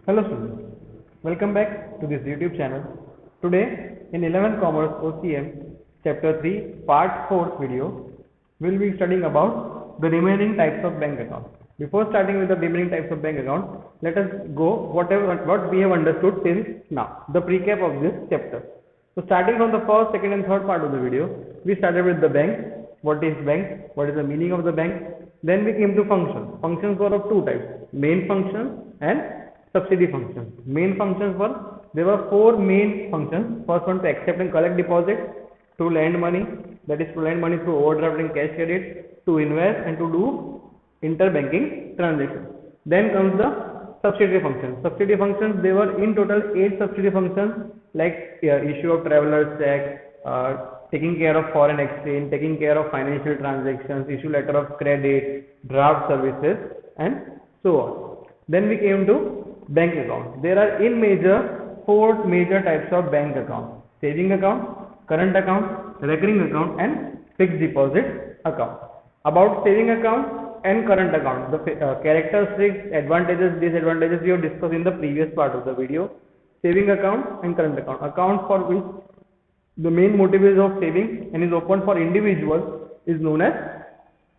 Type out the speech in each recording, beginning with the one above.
Hello students, welcome back to this YouTube channel. Today in 11 Commerce OCM Chapter 3 Part 4 video, we will be studying about the remaining types of bank account. Before starting with the remaining types of bank account, let us go what we have understood till now, the recap of this chapter. So starting from the first, second and third part of the video, we started with the bank, what is bank, what is the meaning of the bank. Then we came to functions. Functions were of two types, main function and subsidy functions. Main functions were, there were four main functions. First one, to accept and collect deposit, to lend money, that is to lend money through overdraft and cash credit, to invest and to do interbanking transactions. Then comes the subsidiary functions. Subsidiary functions, there were in total 8 subsidiary functions, like issue of traveler's check, taking care of foreign exchange, taking care of financial transactions, issue letter of credit, draft services, and so on. Then we came to bank account. There are in major 4 major types of bank account: saving account, current account, recurring account, and fixed deposit account. About saving account and current account, the characteristics, advantages, disadvantages we have discussed in the previous part of the video. Saving account and current account, account for which the main motive is of saving and is open for individuals is known as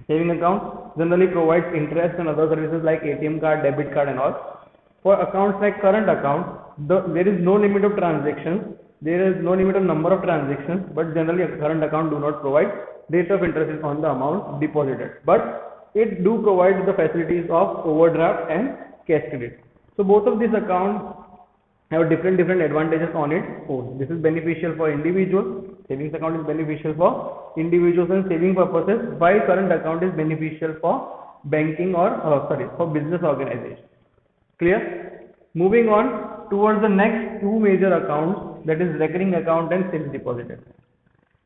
saving account. Generally provides interest and other services like ATM card, debit card and all. For accounts like current account, there is no limit of transactions, there is no limit of number of transactions, but generally a current account do not provide rate of interest on the amount deposited, but it do provide the facilities of overdraft and cash credit. So both of these accounts have different advantages on its own. This is beneficial for individuals. Savings account is beneficial for individuals and saving purposes, while current account is beneficial for banking or for business organization. Clear? Moving on towards the next two major accounts, that is recurring account and fixed deposit account.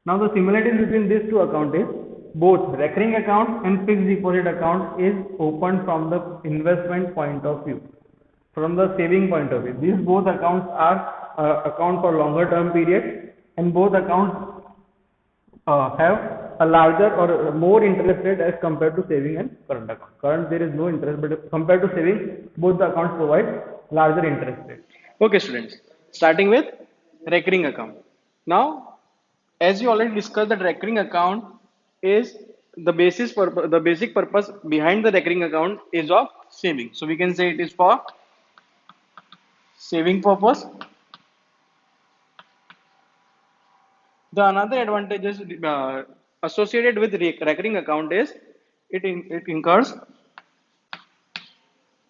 Now the similarities between these two accounts is both recurring account and fixed deposit account is opened from the investment point of view, from the saving point of view. These both accounts are account for longer term period, and both accounts have a larger or more interest rate as compared to saving and current account. Current there is no interest, but compared to saving, both the accounts provide larger interest rate. Okay, students, starting with recurring account. Now, as you already discussed, that recurring account is the the basic purpose behind the recurring account is of saving. So we can say it is for saving purpose. The another advantages associated with recurring account is it incurs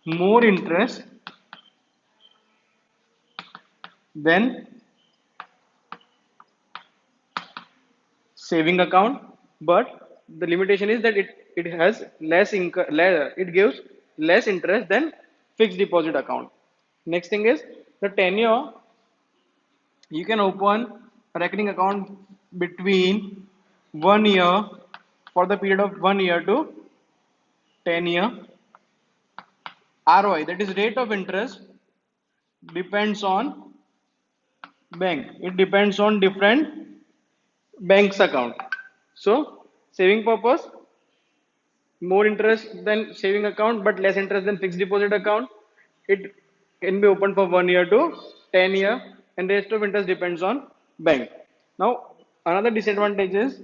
more interest than saving account, but the limitation is that it has it gives less interest than fixed deposit account. Next thing is the tenure. You can open a recurring account between 1 year, for the period of 1 year to 10 year. ROI, that is rate of interest, depends on bank. It depends on different banks account. So saving purpose, more interest than saving account, but less interest than fixed deposit account. It can be opened for 1 year to 10 year, and the rest of interest depends on bank. Now, another disadvantage is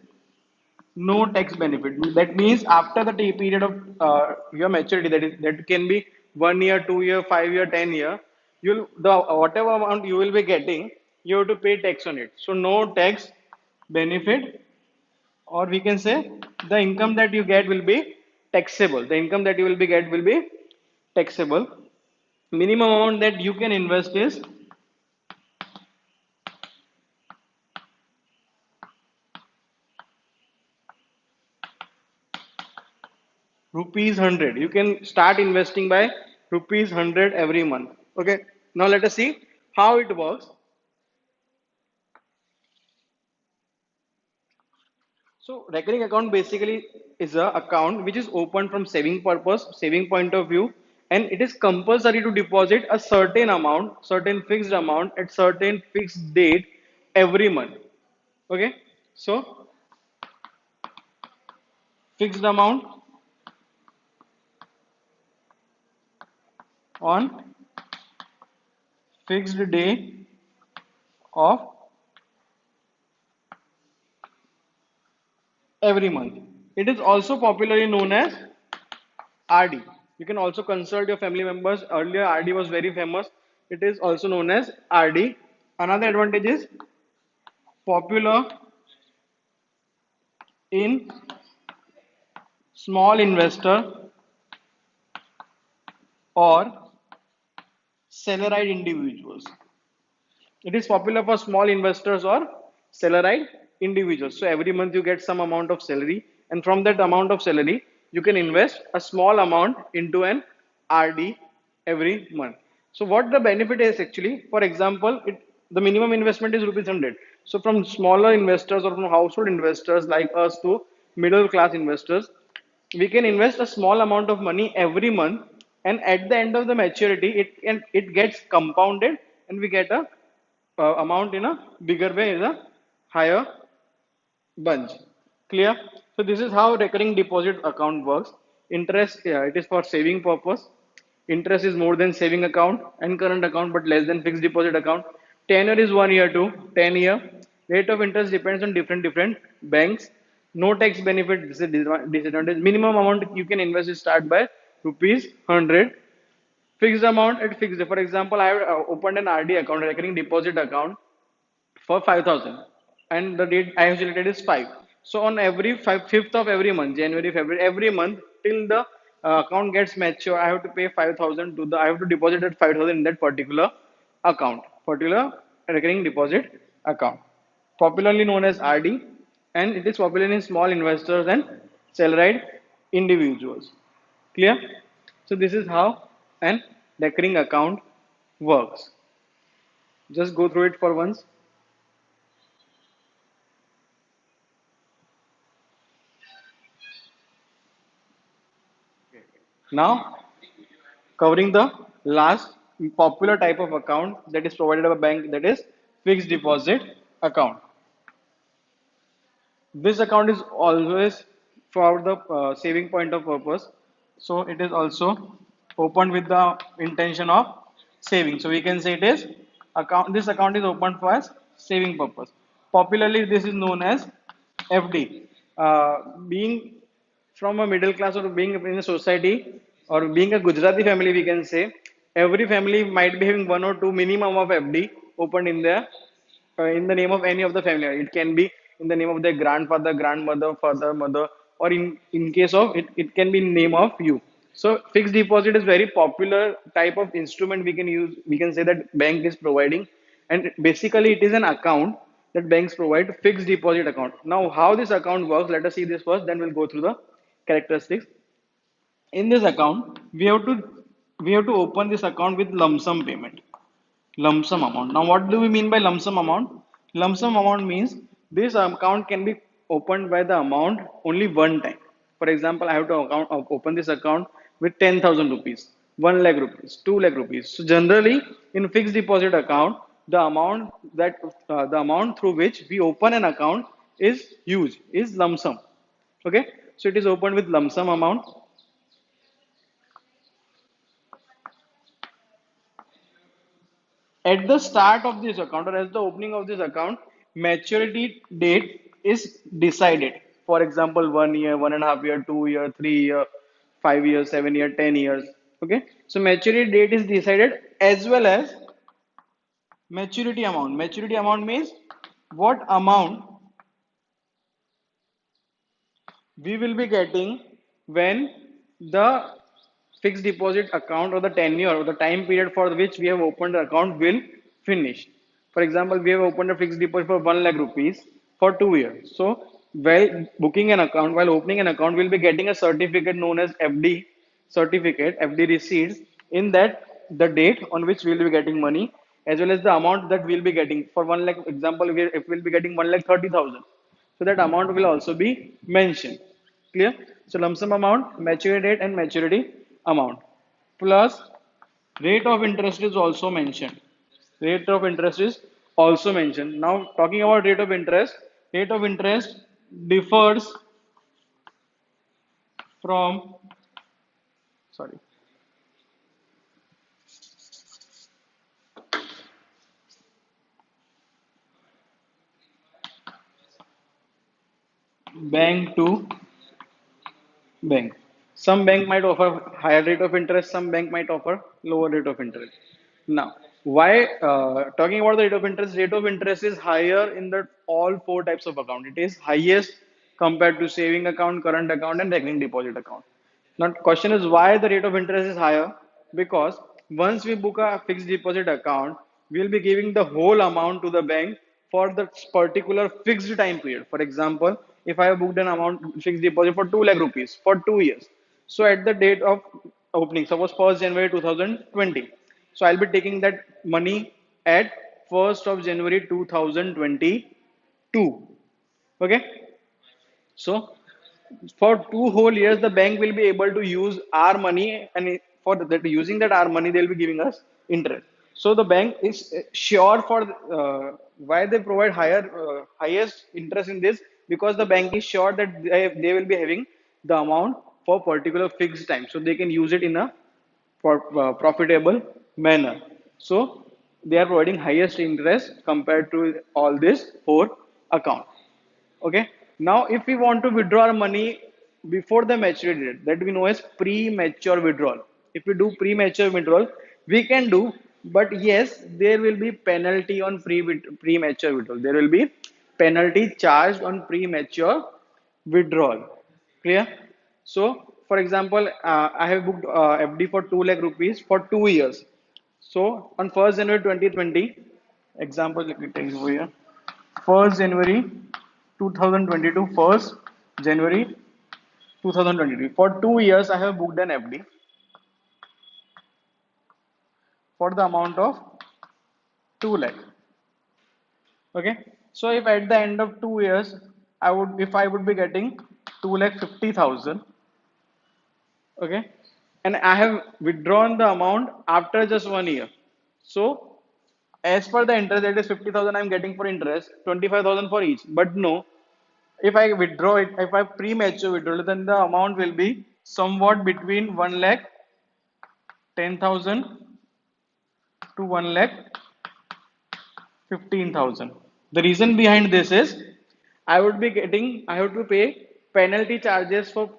no tax benefit. That means after the period of your maturity, that can be 1 year, 2 year, 5 year, 10 year. You'll the whatever amount you will be getting, you have to pay tax on it. So no tax benefit, or we can say the income that you get will be taxable. The income that you will be get will be taxable. Minimum amount that you can invest is rupees 100. You can start investing by rupees 100 every month. Okay, now let us see how it works. So recurring account basically is a account which is opened from saving purpose, saving point of view, and it is compulsory to deposit a certain amount, certain fixed amount at certain fixed date every month. Okay, so fixed amount on fixed day of every month. It is also popularly known as RD. You can also consult your family members. Earlier, RD was very famous. It is also known as RD. Another advantage is popular in small investor or salaried individuals. It is popular for small investors or salaried individuals. So every month you get some amount of salary, and from that amount of salary, you can invest a small amount into an RD every month. So what the benefit is actually, for example, the minimum investment is rupees 100. So from smaller investors or from household investors like us to middle class investors, we can invest a small amount of money every month, and at the end of the maturity, it gets compounded, and we get a amount in a bigger way, is a higher bunch. Clear? So this is how recurring deposit account works. Interest, yeah, it is for saving purpose. Interest is more than saving account and current account, but less than fixed deposit account. Tenure is 1 year to 10 year. Rate of interest depends on different banks. No tax benefit. This is disadvantage. Minimum amount you can invest is start by rupees 100. Fixed amount at fixed. For example, I have opened an RD account, recurring deposit account, for 5,000, and the date I have selected is 5. So on every 5th of every month, January, February, every month till the account gets mature, I have to pay 5,000 to the, I have to deposit at 5,000 in that particular account, particular recurring deposit account, popularly known as RD, and it is popular in small investors and salaried individuals. Clear? So this is how an recurring account works. Just go through it for once. Now, covering the last popular type of account that is provided by a bank, that is fixed deposit account. This account is always for the saving point of purpose. So it is also opened with the intention of saving. So we can say it is account. This account is opened for as saving purpose. Popularly, this is known as FD. Being from a middle class or being in a society or being a Gujarati family, we can say every family might be having one or two minimum of FD opened in the name of any of the family. It can be in the name of their grandfather, grandmother, father, mother, or in case of it, it can be in name of you. So fixed deposit is very popular type of instrument we can use. We can say that bank is providing, and basically it is an account that banks provide, fixed deposit account. Now, how this account works? Let us see this first. Then we'll go through the characteristics. In this account, we have to open this account with lump sum payment, lump sum amount. Now, what do we mean by lump sum amount? Lump sum amount means this account can be opened by the amount only one time. For example, I have to open this account with 10,000 rupees, 1 lakh rupees, 2 lakh rupees. So generally, in fixed deposit account, the amount through which we open an account is huge, is lump sum. Okay, so it is opened with lump sum amount. At the start of this account or as the opening of this account, maturity date is decided. For example, 1 year, 1.5 year, 2 year, 3 year, 5 years, 7 year, 10 years. Okay, so maturity date is decided, as well as maturity amount. Maturity amount means what amount we will be getting when the fixed deposit account or the tenure or the time period for which we have opened the account will finish. For example, we have opened a fixed deposit for 1 lakh rupees for 2 years. So, while opening an account, we'll be getting a certificate known as FD certificate, FD receipts, in that the date on which we'll be getting money, as well as the amount that we'll be getting. For 1 lakh example, if we'll be getting 1 lakh 30,000, so that amount will also be mentioned. Clear? So lump sum amount, maturity date, and maturity amount. Plus rate of interest is also mentioned. Rate of interest is also mentioned. Now talking about rate of interest differs from, sorry, bank to bank. Some bank might offer higher rate of interest, some bank might offer lower rate of interest. Now, why talking about the rate of interest? Rate of interest is higher in the all four types of account. It is highest compared to saving account, current account, and recurring deposit account. Now, question is why the rate of interest is higher? Because once we book a fixed deposit account, we will be giving the whole amount to the bank for the particular fixed time period. For example, if I have booked an amount fixed deposit for 2 lakh rupees for 2 years, so at the date of opening, suppose 1st January 2020, so I'll be taking that money at 1st of January 2022. Okay, so for 2 whole years the bank will be able to use our money, and for that using that our money they'll be giving us interest. So the bank is sure for why they provide highest interest in this, because the bank is sure that they will be having the amount for particular fixed time, so they can use it in a profitable manner. So they are providing highest interest compared to all these four accounts. Okay. Now, if we want to withdraw our money before the maturity date, that we know as premature withdrawal. If we do premature withdrawal, we can do, but yes, there will be penalty on premature withdrawal. There will be penalty charged on premature withdrawal. Clear? So, for example, I have booked FD for 2 lakh rupees for 2 years. So, on 1st January 2020, example, let me take over here. 1st January 2022, 1st January 2023. For 2 years, I have booked an FD for the amount of 2 lakh. Okay. So if at the end of 2 years, if I would be getting 2,50,000, okay, and I have withdrawn the amount after just 1 year. So as per the interest, that is 50,000 I'm getting for interest, 25,000 for each. But no, if I withdraw it, if I premature withdraw, then the amount will be somewhat between 1,10,000 to 1,15,000. The reason behind this is I have to pay penalty charges for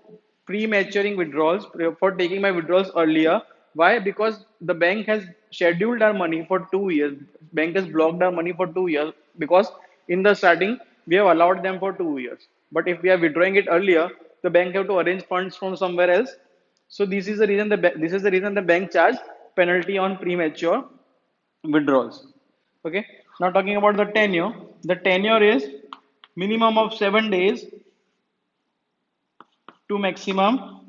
prematuring withdrawals, for taking my withdrawals earlier. Why? Because the bank has scheduled our money for 2 years. Bank has blocked our money for 2 years because in the starting we have allowed them for 2 years. But if we are withdrawing it earlier, the bank have to arrange funds from somewhere else. So this is the reason the bank charge penalty on premature withdrawals. Okay. Now talking about the tenure is minimum of 7 days to maximum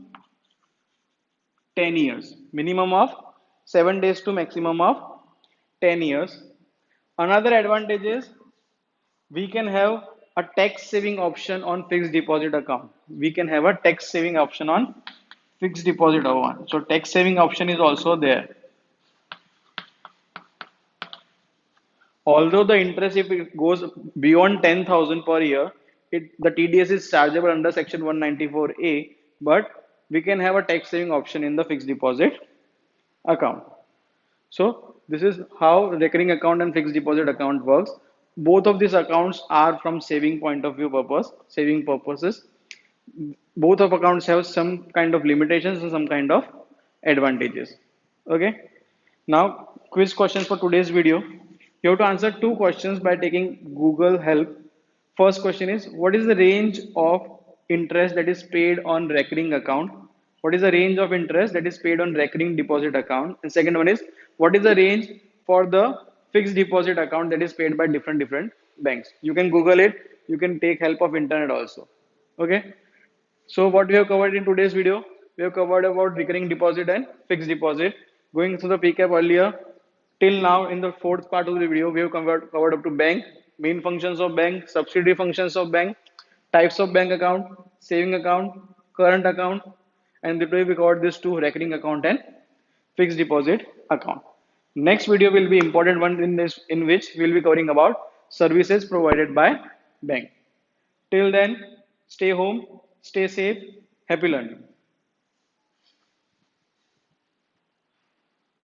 10 years. Minimum of 7 days to maximum of 10 years. Another advantage is we can have a tax saving option on fixed deposit account. We can have a tax saving option on fixed deposit account. So tax saving option is also there. Although the interest, if it goes beyond 10,000 per year, the TDS is chargeable under section 194A, but we can have a tax saving option in the fixed deposit account. So this is how recurring account and fixed deposit account works. Both of these accounts are from saving point of view saving purposes. Both of accounts have some kind of limitations and some kind of advantages. Okay. Now, quiz questions for today's video. You have to answer two questions by taking Google help. First question is, what is the range of interest that is paid on recurring account? What is the range of interest that is paid on recurring deposit account? And second one is, what is the range for the fixed deposit account that is paid by different banks? You can Google it. You can take help of internet also. Okay. So what we have covered in today's video, we have covered about recurring deposit and fixed deposit. Going through the PCAP earlier, till now in the fourth part of the video, we have covered up to bank, main functions of bank, subsidiary functions of bank, types of bank account, saving account, current account, and today we covered these two, recurring account and fixed deposit account. Next video will be important one in which we will be covering about services provided by bank. Till then, stay home, stay safe, happy learning.